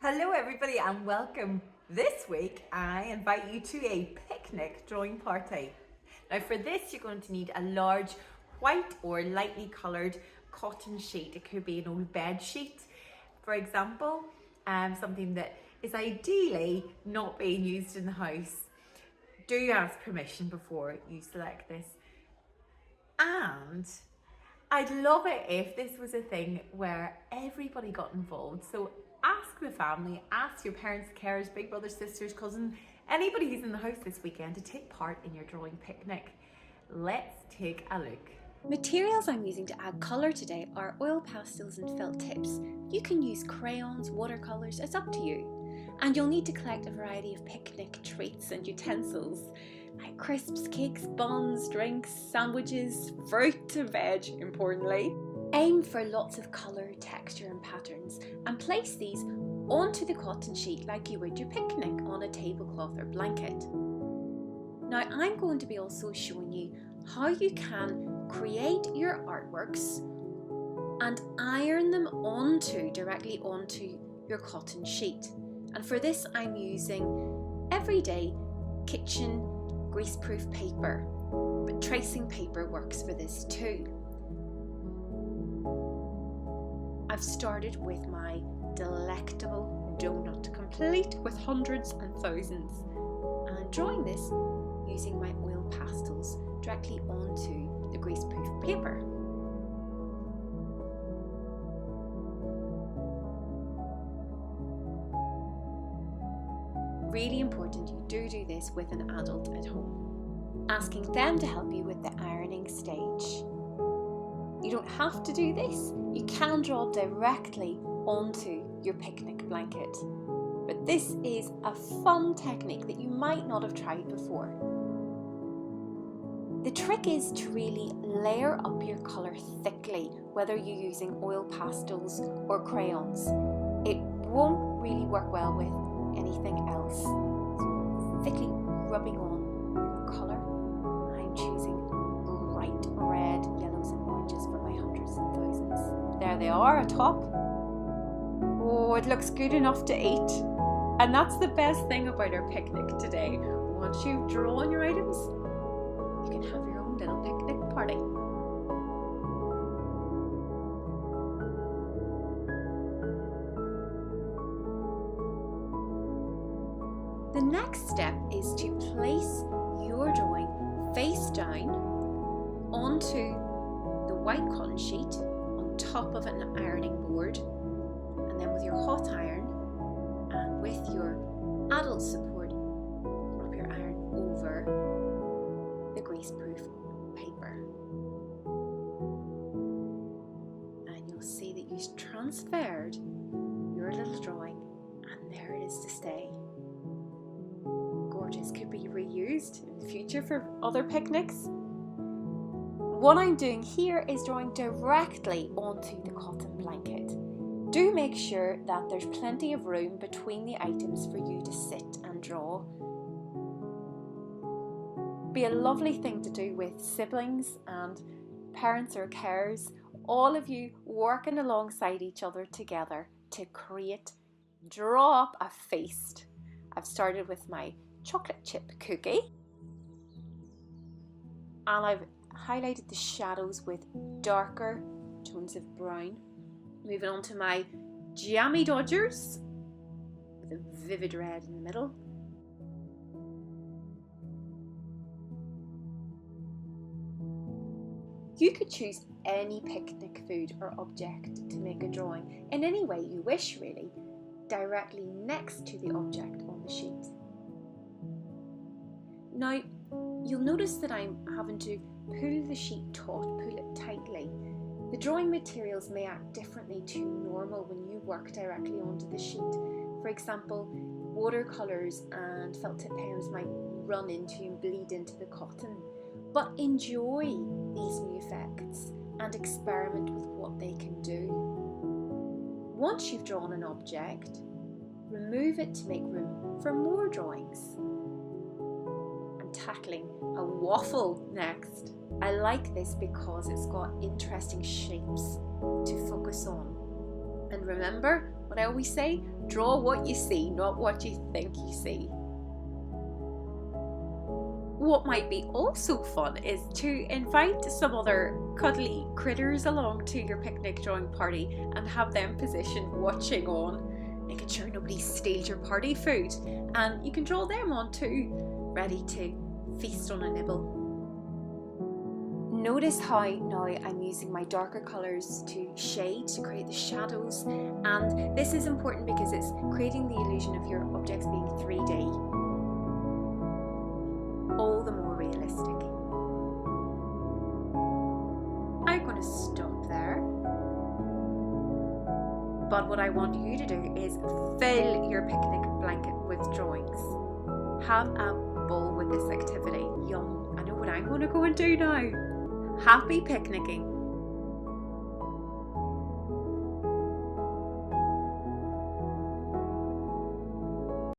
Hello everybody and welcome. This week I invite you to a picnic drawing party. Now for this you're going to need a large white or lightly coloured cotton sheet. It could be an old bed sheet, for example, something that is ideally not being used in the house. Do ask permission before you select this. And I'd love it if this was a thing where everybody got involved. So ask the family, ask your parents, carers, big brothers, sisters, cousins, anybody who's in the house this weekend to take part in your drawing picnic. Let's take a look. Materials I'm using to add colour today are oil pastels and felt tips. You can use crayons, watercolours, it's up to you. And you'll need to collect a variety of picnic treats and utensils like crisps, cakes, buns, drinks, sandwiches, fruit and veg, importantly. Aim for lots of colour, texture and patterns and place these onto the cotton sheet like you would your picnic on a tablecloth or blanket. Now I'm going to be also showing you how you can create your artworks and iron them directly onto your cotton sheet. And for this I'm using everyday kitchen greaseproof paper, but tracing paper works for this too. I've started with my delectable donut, complete with hundreds and thousands, and I'm drawing this using my oil pastels directly onto the greaseproof paper. Really important you do this with an adult at home, asking them to help you with the ironing stage. You don't have to do this, you can draw directly onto your picnic blanket, but this is a fun technique that you might not have tried before. The trick is to really layer up your colour thickly, whether you're using oil pastels or crayons. It won't really work well with anything else. So thickly rubbing on your colour. I'm choosing bright red, yellows and oranges for my hundreds and thousands. There they are atop. Oh, it looks good enough to eat. And that's the best thing about our picnic today. Once you've drawn your items, you can have your own little picnic party. The next step is to place your drawing face down onto the white cotton sheet on top of an ironing board, and then with your hot iron and with your adult support, rub your iron over the greaseproof paper. And you'll see that you've transferred your little drawing, and there it is to stay. Gorgeous, could be reused in the future for other picnics. What I'm doing here is drawing directly onto the cotton blanket. Do make sure that there's plenty of room between the items for you to sit and draw. Be a lovely thing to do with siblings and parents or carers, all of you working alongside each other together to draw up a feast. I've started with my chocolate chip cookie, and I've highlighted the shadows with darker tones of brown. Moving on to my jammy dodgers with a vivid red in the middle. You could choose any picnic food or object to make a drawing in any way you wish, really, directly next to the object on the sheet. Now, you'll notice that I'm having to pull the sheet taut, pull it tightly. The drawing materials may act differently to normal when you work directly onto the sheet. For example, watercolours and felt tip pens might run into and bleed into the cotton. But enjoy these new effects and experiment with what they can do. Once you've drawn an object, remove it to make room for more drawings. I'm tackling a waffle next. I like this because it's got interesting shapes to focus on. And remember, What I always say, draw what you see, not what you think you see. What might be also fun is to invite some other cuddly critters along to your picnic drawing party and have them positioned watching on, making sure nobody steals your party food. And you can draw them on too, ready to feast on a nibble. Notice how now I'm using my darker colours to shade, to create the shadows, and this is important because it's creating the illusion of your objects being 3D. All the more realistic. I'm going to stop there. But what I want you to do is fill your picnic blanket with drawings. Have a ball with this activity. Yum. I know what I'm going to go and do now. Happy picnicking.